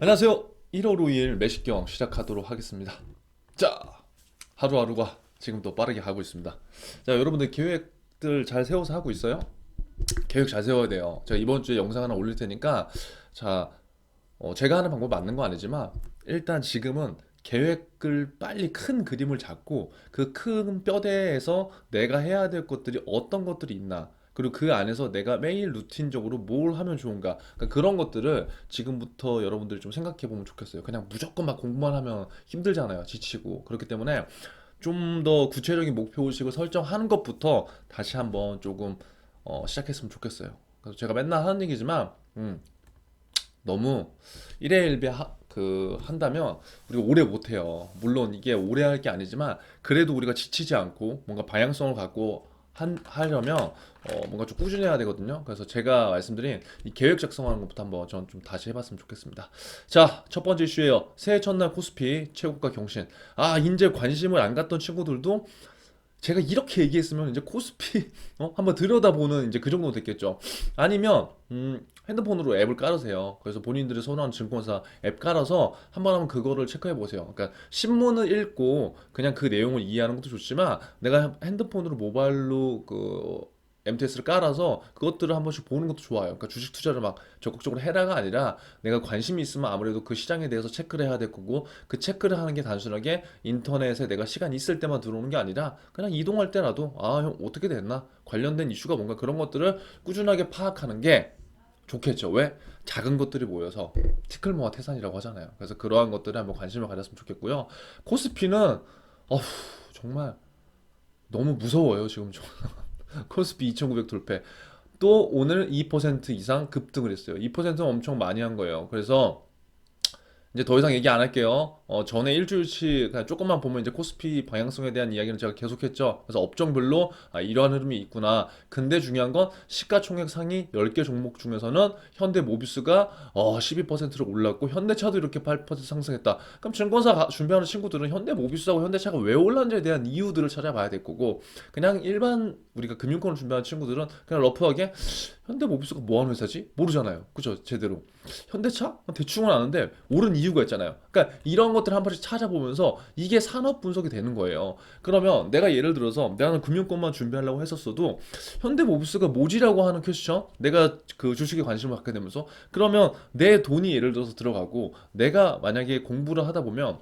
안녕하세요. 1월 5일 매식경 시작하도록 하겠습니다. 자, 하루하루가 지금도 빠르게 가고 있습니다. 자, 여러분들 계획들 잘 세워서 하고 있어요? 계획 잘 세워야 돼요. 제가 이번 주에 영상 하나 올릴 테니까, 자, 제가 하는 방법 맞는 거 아니지만, 일단 지금은 계획을 빨리 큰 그림을 잡고, 그 큰 뼈대에서 내가 해야 될 것들이 어떤 것들이 있나, 그리고 그 안에서 내가 매일 루틴적으로 뭘 하면 좋은가, 그러니까 그런 것들을 지금부터 여러분들이 좀 생각해 보면 좋겠어요. 그냥 무조건 막 공부만 하면 힘들잖아요. 지치고. 그렇기 때문에 좀 더 구체적인 목표 의식을 설정하는 것부터 다시 한번 조금 시작했으면 좋겠어요. 그래서 제가 맨날 하는 얘기지만, 너무 일회일비 한다면 우리가 오래 못해요. 물론 이게 오래 할 게 아니지만 그래도 우리가 지치지 않고 뭔가 방향성을 갖고 하려면 뭔가 좀 꾸준히 해야 되거든요. 그래서 제가 말씀드린 이 계획 작성하는 것부터 한번 전 좀 다시 해봤으면 좋겠습니다. 자, 첫 번째 이슈예요. 새해 첫날 코스피 최고가 경신. 아, 이제 관심을 안 갖던 친구들도 제가 이렇게 얘기했으면 이제 코스피 한번 들여다보는 이제 그 정도 됐겠죠. 아니면 핸드폰으로 앱을 깔으세요. 그래서 본인들이 선호하는 증권사 앱 깔아서 한번 그거를 체크해 보세요. 그러니까 신문을 읽고 그냥 그 내용을 이해하는 것도 좋지만 내가 핸드폰으로 모바일로 MTS를 깔아서 그것들을 한 번씩 보는 것도 좋아요. 그러니까 주식 투자를 막 적극적으로 해라가 아니라 내가 관심이 있으면 아무래도 그 시장에 대해서 체크를 해야 될 거고, 그 체크를 하는 게 단순하게 인터넷에 내가 시간 있을 때만 들어오는 게 아니라 그냥 이동할 때라도 아, 형 어떻게 됐나? 관련된 이슈가 뭔가 그런 것들을 꾸준하게 파악하는 게 좋겠죠. 왜? 작은 것들이 모여서 티끌모아 태산이라고 하잖아요. 그래서 그러한 것들에 한번 관심을 가졌으면 좋겠고요. 코스피는 어후, 정말 너무 무서워요, 지금. 코스피 2,900 돌파. 또 오늘 2% 이상 급등을 했어요. 2%는 엄청 많이 한 거예요. 그래서 이제 더 이상 얘기 안 할게요. 전에 일주일치 그냥 조금만 보면 이제 코스피 방향성에 대한 이야기는 제가 계속했죠. 그래서 업종별로 아, 이러한 흐름이 있구나. 근데 중요한 건 시가총액 상위 10개 종목 중에서는 현대모비스가 12%로 올랐고 현대차도 이렇게 8% 상승했다. 그럼 증권사 준비하는 친구들은 현대모비스하고 현대차가 왜 올랐는지에 대한 이유들을 찾아봐야 될 거고, 그냥 일반 우리가 금융권을 준비하는 친구들은 그냥 러프하게 현대모비스가 뭐 하는 회사지? 모르잖아요. 그죠? 제대로. 현대차? 대충은 아는데 오른 이유가 있잖아요. 그러니까 이런 것들을 한 번씩 찾아보면서 이게 산업 분석이 되는 거예요. 그러면 내가 예를 들어서 내가 금융권만 준비하려고 했었어도 현대모비스가 뭐지라고 하는 퀘스천, 내가 그 주식에 관심을 갖게 되면서 그러면 내 돈이 예를 들어서 들어가고 내가 만약에 공부를 하다 보면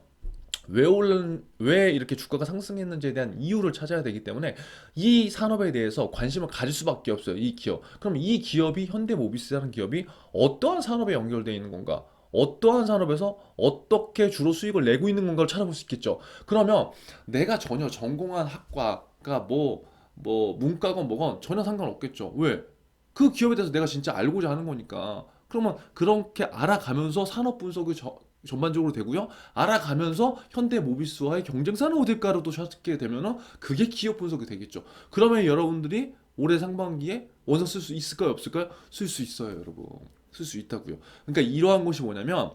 왜 이렇게 주가가 상승했는지에 대한 이유를 찾아야 되기 때문에 이 산업에 대해서 관심을 가질 수밖에 없어요. 이 기업. 그럼 이 기업이 현대모비스라는 기업이 어떠한 산업에 연결되어 있는 건가? 어떠한 산업에서 어떻게 주로 수익을 내고 있는 건가를 찾아볼 수 있겠죠. 그러면 내가 전혀 전공한 학과가 뭐 문과건 뭐건 전혀 상관없겠죠. 왜? 그 기업에 대해서 내가 진짜 알고자 하는 거니까. 그러면 그렇게 알아가면서 산업 분석이 전반적으로 되고요. 알아가면서 현대모비스와의 경쟁사는 어딜까로도 찾게 되면은 그게 기업 분석이 되겠죠. 그러면 여러분들이 올해 상반기에 원서 쓸 수 있을까요? 없을까요? 쓸 수 있어요, 여러분. 쓸 수 있다고요. 그러니까 이러한 것이 뭐냐면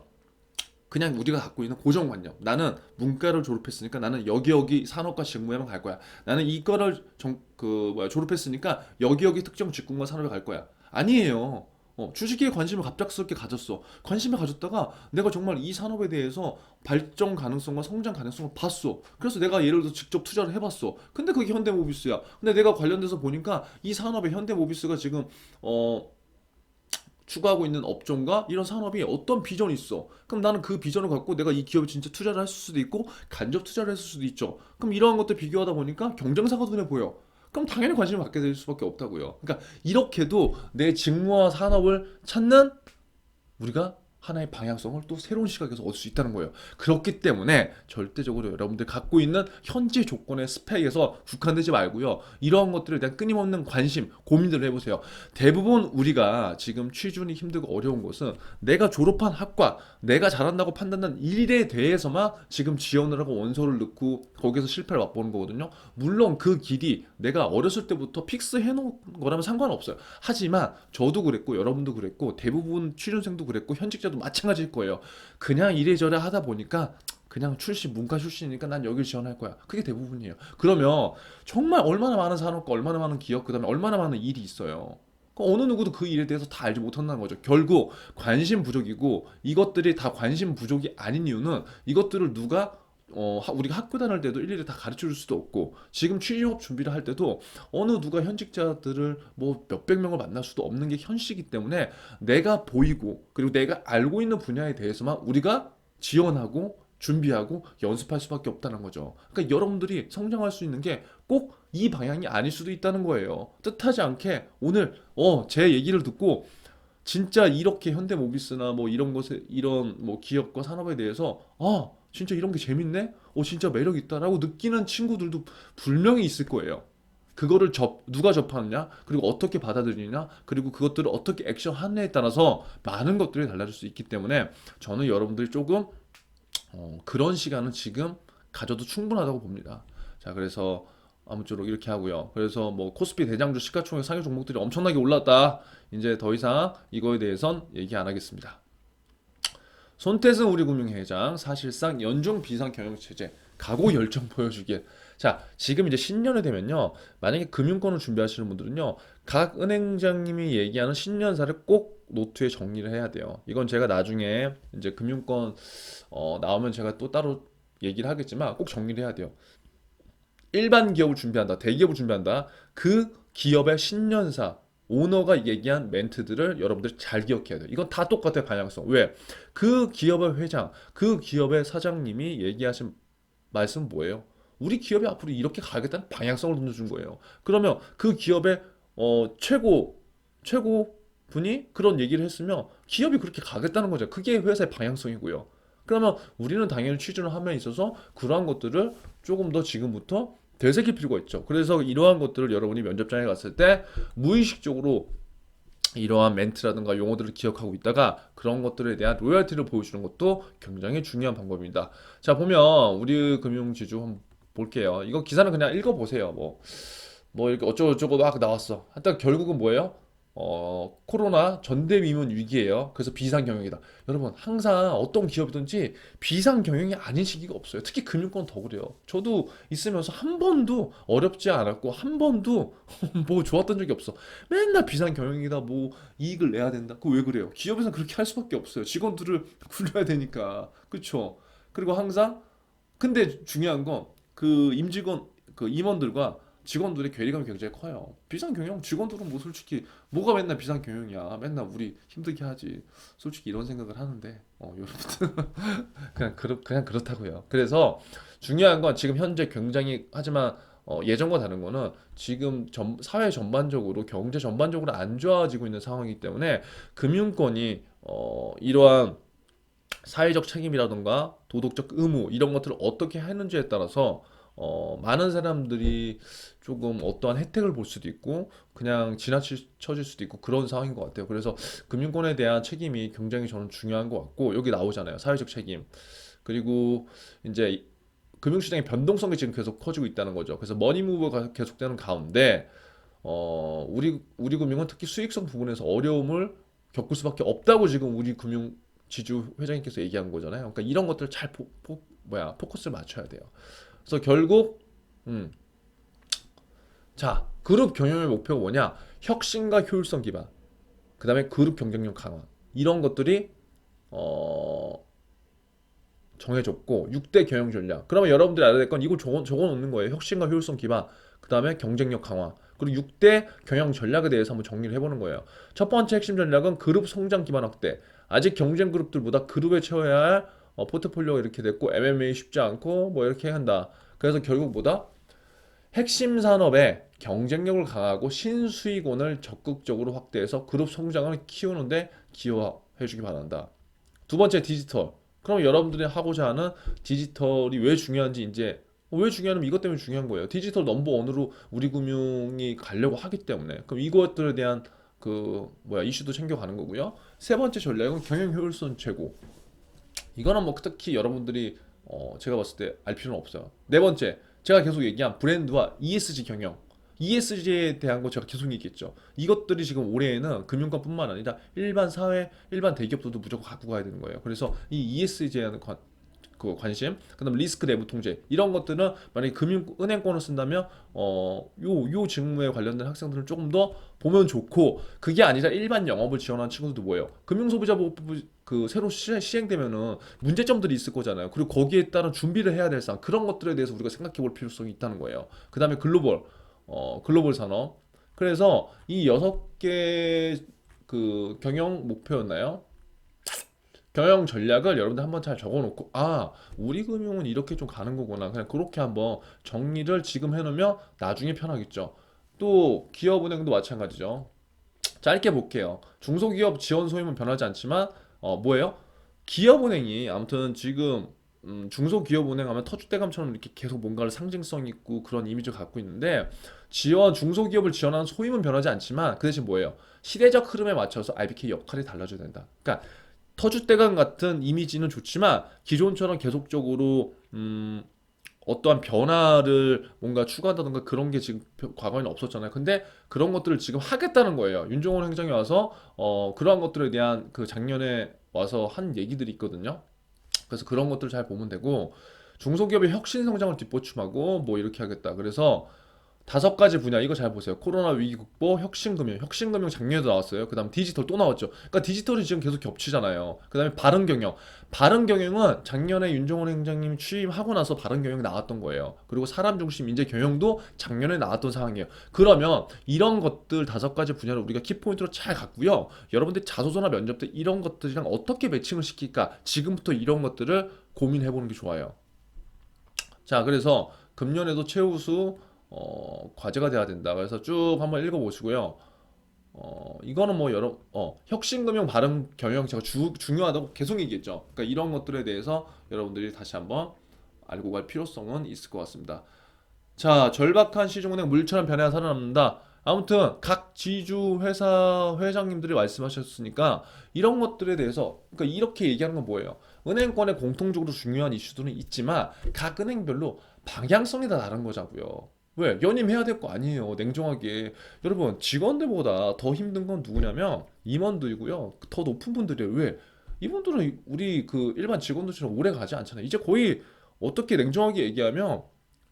그냥 우리가 갖고 있는 고정관념. 나는 문과를 졸업했으니까 나는 여기 산업과 직무에만 갈 거야. 나는 이거를 졸업했으니까 여기 특정 직군과 산업에 갈 거야. 아니에요. 주식에 관심을 갑작스럽게 가졌어. 관심을 가졌다가 내가 정말 이 산업에 대해서 발전 가능성과 성장 가능성을 봤어. 그래서 내가 예를 들어 직접 투자를 해봤어. 근데 그게 현대모비스야. 근데 내가 관련돼서 보니까 이 산업에 현대모비스가 지금 추구하고 있는 업종과 이런 산업이 어떤 비전이 있어. 그럼 나는 그 비전을 갖고 내가 이 기업에 진짜 투자를 했을 수도 있고 간접 투자를 했을 수도 있죠. 그럼 이러한 것들 비교하다 보니까 경쟁사가 눈에 보여. 그럼 당연히 관심을 갖게 될 수밖에 없다고요. 그러니까 이렇게도 내 직무와 산업을 찾는 우리가 하나의 방향성을 또 새로운 시각에서 얻을 수 있다는 거예요. 그렇기 때문에 절대적으로 여러분들 갖고 있는 현재 조건의 스펙에서 국한되지 말고요. 이러한 것들에 대한 끊임없는 관심, 고민들을 해보세요. 대부분 우리가 지금 취준이 힘들고 어려운 것은 내가 졸업한 학과, 내가 잘한다고 판단한 일에 대해서만 지금 지원을 하고 원서를 넣고 거기서 실패를 맛보는 거거든요. 물론 그 길이 내가 어렸을 때부터 픽스 해놓은 거라면 상관없어요. 하지만 저도 그랬고 여러분도 그랬고 대부분 취준생도 그랬고 현직자도 마찬가지일 거예요. 그냥 이래저래 하다 보니까 그냥 문과 출신이니까 난 여길 지원할 거야. 그게 대부분이에요. 그러면 정말 얼마나 많은 산업과 얼마나 많은 기업, 그다음에 얼마나 많은 일이 있어요. 어느 누구도 그 일에 대해서 다 알지 못한다는 거죠. 결국 관심 부족이고 이것들이 다 관심 부족이 아닌 이유는 이것들을 누가 우리가 학교 다닐 때도 일일이 다 가르쳐 줄 수도 없고 지금 취업 준비를 할 때도 어느 누가 현직자들을 뭐 몇백 명을 만날 수도 없는 게 현실이기 때문에 내가 보이고 그리고 내가 알고 있는 분야에 대해서만 우리가 지원하고 준비하고 연습할 수밖에 없다는 거죠. 그러니까 여러분들이 성장할 수 있는 게 꼭 이 방향이 아닐 수도 있다는 거예요. 뜻하지 않게 오늘 제 얘기를 듣고 진짜 이렇게 현대모비스나 뭐 이런 것에 이런 뭐 기업과 산업에 대해서 진짜 이런 게 재밌네? 진짜 매력 있다라고 느끼는 친구들도 분명히 있을 거예요. 그거를 누가 접하느냐, 그리고 어떻게 받아들이냐, 그리고 그것들을 어떻게 액션하느냐에 따라서 많은 것들이 달라질 수 있기 때문에 저는 여러분들이 조금 그런 시간은 지금 가져도 충분하다고 봅니다. 자, 그래서 아무쪼록 이렇게 하고요. 그래서 뭐 코스피 대장주 시가총액 상위 종목들이 엄청나게 올랐다. 이제 더 이상 이거에 대해선 얘기 안 하겠습니다. 손태승 우리금융회장 사실상 연중 비상 경영체제 각오 열정 보여주길. 자, 지금 이제 신년이 되면요, 만약에 금융권을 준비하시는 분들은요, 각 은행장님이 얘기하는 신년사를 꼭 노트에 정리를 해야 돼요. 이건 제가 나중에 이제 금융권 나오면 제가 또 따로 얘기를 하겠지만 꼭 정리를 해야 돼요. 일반 기업을 준비한다, 대기업을 준비한다. 그 기업의 신년사 오너가 얘기한 멘트들을 여러분들이 잘 기억해야 돼요. 이건 다 똑같아요, 방향성. 왜? 그 기업의 회장, 그 기업의 사장님이 얘기하신 말씀은 뭐예요? 우리 기업이 앞으로 이렇게 가겠다는 방향성을 던져준 거예요. 그러면 그 기업의 최고 분이 그런 얘기를 했으면 기업이 그렇게 가겠다는 거죠. 그게 회사의 방향성이고요. 그러면 우리는 당연히 취준을 함에 있어서 그러한 것들을 조금 더 지금부터 되새길 필요가 있죠. 그래서 이러한 것들을 여러분이 면접장에 갔을 때 무의식적으로 이러한 멘트라든가 용어들을 기억하고 있다가 그런 것들에 대한 로열티를 보여주는 것도 굉장히 중요한 방법입니다. 자, 보면 우리 금융지주 한번 볼게요. 이거 기사는 그냥 읽어보세요. 뭐 이렇게 어쩌고저쩌고 막 나왔어. 하여튼 결국은 뭐예요? 코로나 전대미문 위기예요. 그래서 비상경영이다. 여러분, 항상 어떤 기업이든지 비상경영이 아닌 시기가 없어요. 특히 금융권 더 그래요. 저도 있으면서 한 번도 어렵지 않았고 한 번도 뭐 좋았던 적이 없어. 맨날 비상경영이다, 뭐 이익을 내야 된다. 그거 왜 그래요? 기업에서는 그렇게 할 수밖에 없어요. 직원들을 굴려야 되니까. 그쵸? 그리고 항상 근데 중요한 건 그 임직원 그 임원들과 직원들의 괴리감이 굉장히 커요. 비상경영 직원들은 뭐 솔직히 뭐가 맨날 비상경영이야. 맨날 우리 힘들게 하지. 솔직히 이런 생각을 하는데 여러분들 그냥 그렇다고요. 그래서 중요한 건 지금 현재 굉장히 하지만 예전과 다른 거는 지금 사회 전반적으로 경제 전반적으로 안 좋아지고 있는 상황이기 때문에 금융권이 이러한 사회적 책임이라든가 도덕적 의무 이런 것들을 어떻게 하는지에 따라서 많은 사람들이 조금 어떠한 혜택을 볼 수도 있고 그냥 지나쳐질 수도 있고 그런 상황인 것 같아요. 그래서 금융권에 대한 책임이 굉장히 저는 중요한 것 같고 여기 나오잖아요. 사회적 책임. 그리고 이제 금융시장의 변동성이 지금 계속 커지고 있다는 거죠. 그래서 머니무브가 계속되는 가운데 우리 금융은 특히 수익성 부분에서 어려움을 겪을 수밖에 없다고 지금 우리 금융 지주 회장님께서 얘기한 거잖아요. 그러니까 이런 것들 잘 포커스를 맞춰야 돼요. 그래서 결국 음, 자, 그룹 경영의 목표가 뭐냐? 혁신과 효율성 기반. 그다음에 그룹 경쟁력 강화. 이런 것들이 어, 정해졌고 6대 경영 전략. 그러면 여러분들이 알아야 될 건 이거 적어 놓는 거예요. 혁신과 효율성 기반. 그다음에 경쟁력 강화. 그리고 6대 경영 전략에 대해서 한번 정리를 해보는 거예요. 첫 번째 핵심 전략은 그룹 성장 기반 확대. 아직 경쟁 그룹들보다 그룹에 채워야 할 포트폴리오가 이렇게 됐고 MMA 쉽지 않고 뭐 이렇게 한다. 그래서 결국 뭐다? 핵심 산업의 경쟁력을 강화하고 신수익원을 적극적으로 확대해서 그룹 성장을 키우는데 기여해주기 바란다. 두 번째 디지털. 그럼 여러분들이 하고자 하는 디지털이 왜 중요한지 이제 왜 중요하냐면 이것 때문에 중요한 거예요. 디지털 넘버원으로 우리 금융이 가려고 하기 때문에 그럼 이것들에 대한 이슈도 챙겨가는 거고요. 세 번째 전략은 경영 효율성 최고. 이거는 뭐 특히 여러분들이 제가 봤을 때 알 필요는 없어요. 네 번째, 제가 계속 얘기한 브랜드와 ESG 경영. ESG에 대한 거 제가 계속 얘기했죠. 이것들이 지금 올해에는 금융권뿐만 아니라 일반 사회, 일반 대기업들도 무조건 갖고 가야 되는 거예요. 그래서 이 ESG에 대한 관심, 그다음 리스크 내부 통제 이런 것들은 만약에 은행권을 쓴다면 요 직무에 관련된 학생들은 조금 더 보면 좋고, 그게 아니라 일반 영업을 지원하는 친구들도 뭐예요? 금융소비자보호법 그 새로 시행되면은 문제점들이 있을 거잖아요. 그리고 거기에 따른 준비를 해야 될 사항, 그런 것들에 대해서 우리가 생각해 볼 필요성이 있다는 거예요. 그 다음에 글로벌 산업. 그래서 이 6개 그 경영 목표였나요? 경영 전략을 여러분들 한번 잘 적어놓고, 아, 우리 금융은 이렇게 좀 가는 거구나, 그냥 그렇게 한번 정리를 지금 해놓으면 나중에 편하겠죠. 또 기업은행도 마찬가지죠. 짧게 볼게요. 중소기업 지원 소임은 변하지 않지만 뭐예요? 기업은행이 아무튼 지금 중소기업은행 하면 터줏대감처럼 이렇게 계속 뭔가를 상징성 있고 그런 이미지를 갖고 있는데, 중소기업을 지원하는 소임은 변하지 않지만 그 대신 뭐예요? 시대적 흐름에 맞춰서 IBK 역할이 달라져야 된다. 그러니까 터줏대감 같은 이미지는 좋지만 기존처럼 계속적으로 어떠한 변화를 뭔가 추구한다던가 그런 게 지금 과거에는 없었잖아요. 근데 그런 것들을 지금 하겠다는 거예요. 윤종원 행정이 와서 그러한 것들에 대한 그 작년에 와서 한 얘기들이 있거든요. 그래서 그런 것들을 잘 보면 되고, 중소기업의 혁신 성장을 뒷받침하고 뭐 이렇게 하겠다. 그래서 5가지 분야, 이거 잘 보세요. 코로나 위기 극복, 혁신금융 작년에도 나왔어요. 그 다음 디지털 또 나왔죠. 그러니까 디지털이 지금 계속 겹치잖아요. 그 다음에 바른경영은 작년에 윤종원 행정님이 취임하고 나서 바른경영 나왔던 거예요. 그리고 사람 중심 인재 경영도 작년에 나왔던 상황이에요. 그러면 이런 것들 5가지 분야를 우리가 키포인트로 잘 갖고요. 여러분들 자소서나 면접 때 이런 것들이랑 어떻게 매칭을 시킬까, 지금부터 이런 것들을 고민해보는 게 좋아요. 자, 그래서 금년에도 최우수 과제가 돼야 된다. 그래서 쭉 한번 읽어보시고요. 이거는 뭐 혁신금융 발음 경영 제가 중요하다고 계속 얘기했죠. 그러니까 이런 것들에 대해서 여러분들이 다시 한번 알고 갈 필요성은 있을 것 같습니다. 자, 절박한 시중은행 물처럼 변해야 살아남는다. 아무튼 각 지주 회사 회장님들이 말씀하셨으니까 이런 것들에 대해서, 그러니까 이렇게 얘기하는 건 뭐예요? 은행권에 공통적으로 중요한 이슈들은 있지만 각 은행별로 방향성이 다 다른 거자고요. 왜? 연임해야 될 거 아니에요. 냉정하게. 여러분, 직원들보다 더 힘든 건 누구냐면 임원들이고요. 더 높은 분들이에요. 왜? 이분들은 우리 그 일반 직원들처럼 오래 가지 않잖아요. 이제 거의 어떻게 냉정하게 얘기하면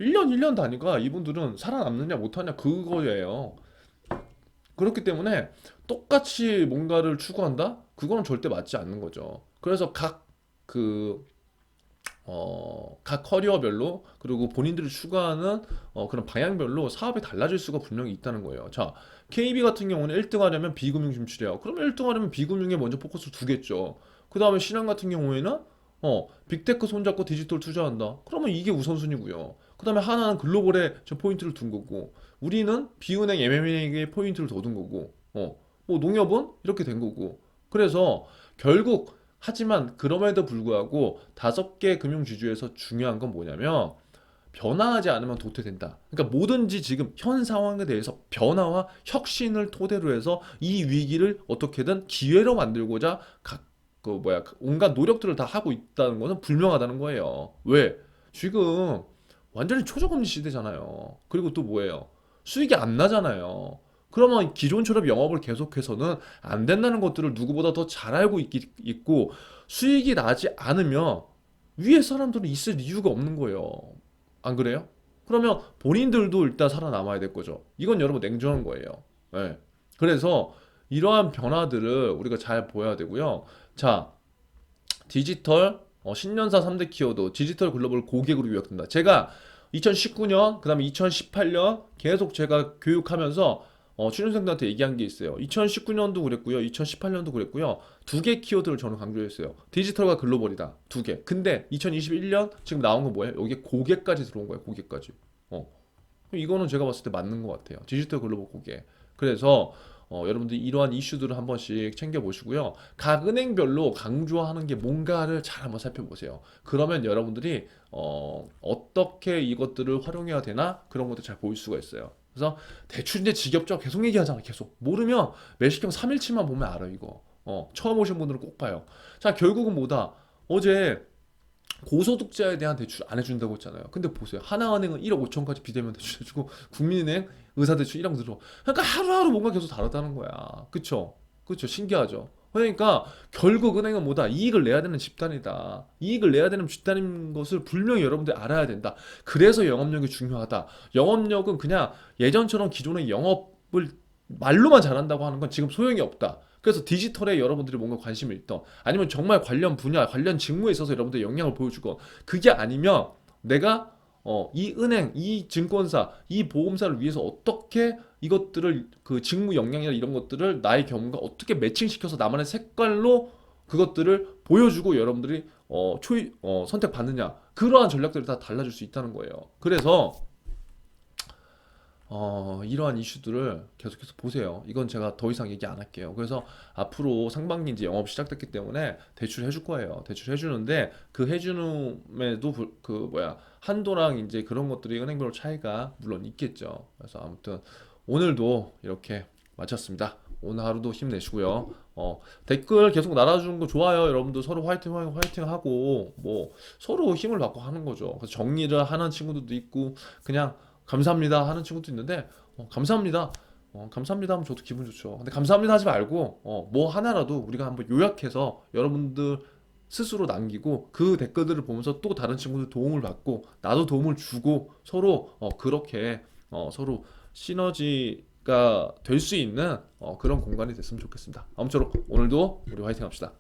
1년 단위가 이분들은 살아남느냐 못하냐 그거예요. 그렇기 때문에 똑같이 뭔가를 추구한다? 그거는 절대 맞지 않는 거죠. 그래서 각 커리어별로, 그리고 본인들이 추구하는 그런 방향별로 사업이 달라질 수가 분명히 있다는 거예요. 자, KB 같은 경우는 1등 하려면 비금융 진출해요. 그러면 1등 하려면 비금융에 먼저 포커스를 두겠죠. 그 다음에 신한 같은 경우에는 빅테크 손잡고 디지털 투자한다. 그러면 이게 우선순위고요. 그 다음에 하나는 글로벌에 저 포인트를 둔 거고, 우리는 비은행 MMA에게 포인트를 더 둔 거고, 뭐 농협은 이렇게 된 거고. 그래서 결국, 하지만 그럼에도 불구하고 5개 금융지주에서 중요한 건 뭐냐면 변화하지 않으면 도태된다. 그러니까 뭐든지 지금 현 상황에 대해서 변화와 혁신을 토대로 해서 이 위기를 어떻게든 기회로 만들고자 온갖 노력들을 다 하고 있다는 것은 분명하다는 거예요. 왜? 지금 완전히 초저금리 시대잖아요. 그리고 또 뭐예요? 수익이 안 나잖아요. 그러면 기존처럼 영업을 계속해서는 안 된다는 것들을 누구보다 더 잘 알고 있고, 수익이 나지 않으면 위에 사람들은 있을 이유가 없는 거예요. 안 그래요? 그러면 본인들도 일단 살아남아야 될 거죠. 이건 여러분 냉정한 거예요. 네. 그래서 이러한 변화들을 우리가 잘 보여야 되고요. 자, 디지털 신년사 3대 키워드 디지털 글로벌 고객으로 요약된다. 제가 2019년 그다음에 2018년 계속 제가 교육하면서 취준생들한테 얘기한 게 있어요. 2019년도 그랬고요. 2018년도 그랬고요. 2개 키워드를 저는 강조했어요. 디지털과 글로벌이다. 2개. 근데 2021년 지금 나온 건 뭐예요? 여기에 고객까지 들어온 거예요. 고객까지. 이거는 제가 봤을 때 맞는 것 같아요. 디지털 글로벌 고객. 그래서 여러분들이 이러한 이슈들을 한 번씩 챙겨보시고요. 각 은행별로 강조하는 게 뭔가를 잘 한번 살펴보세요. 그러면 여러분들이 어떻게 이것들을 활용해야 되나 그런 것도 잘 보일 수가 있어요. 그래서 대출인데 지겹죠? 계속 얘기하잖아. 계속 모르면 매식형 3일치만 보면 알아 이거. 처음 오신 분들은 꼭 봐요. 자, 결국은 뭐다? 어제 고소득자에 대한 대출 안 해준다고 했잖아요. 근데 보세요. 하나은행은 1억 5천까지 비대면 대출 해주고, 국민은행 의사대출 1억 들어. 그러니까 하루하루 뭔가 계속 다르다는 거야. 그쵸? 그쵸? 신기하죠? 그러니까 결국 은행은 뭐다? 이익을 내야 되는 집단이다. 이익을 내야 되는 집단인 것을 분명히 여러분들이 알아야 된다. 그래서 영업력이 중요하다. 영업력은 그냥 예전처럼 기존의 영업을 말로만 잘한다고 하는 건 지금 소용이 없다. 그래서 디지털에 여러분들이 뭔가 관심을 있던 아니면 정말 관련 분야, 관련 직무에 있어서 여러분들 영향을 보여주건 그게 아니면 내가 이 은행, 이 증권사, 이 보험사를 위해서 어떻게 이것들을 그 직무 역량이나 이런 것들을 나의 경험과 어떻게 매칭시켜서 나만의 색깔로 그것들을 보여주고 여러분들이 선택받느냐 그러한 전략들이 다 달라질 수 있다는 거예요. 그래서 이러한 이슈들을 계속해서 보세요. 이건 제가 더 이상 얘기 안 할게요. 그래서 앞으로 상반기 이제 영업 시작됐기 때문에 대출 해줄 거예요. 대출 해주는데 그 해주는에도 그 뭐야 한도랑 이제 그런 것들이 은행별로 차이가 물론 있겠죠. 그래서 아무튼 오늘도 이렇게 마쳤습니다. 오늘 하루도 힘내시고요. 댓글 계속 달아주는 거 좋아요. 여러분들 서로 화이팅 화이팅 하고 뭐 서로 힘을 받고 하는 거죠. 그래서 정리를 하는 친구들도 있고 그냥 감사합니다 하는 친구도 있는데 감사합니다. 감사합니다 하면 저도 기분 좋죠. 근데 감사합니다 하지 말고 뭐 하나라도 우리가 한번 요약해서 여러분들 스스로 남기고 그 댓글들을 보면서 또 다른 친구들 도움을 받고 나도 도움을 주고 서로 그렇게 서로 시너지가 될 수 있는 그런 공간이 됐으면 좋겠습니다. 아무쪼록 오늘도 우리 화이팅 합시다.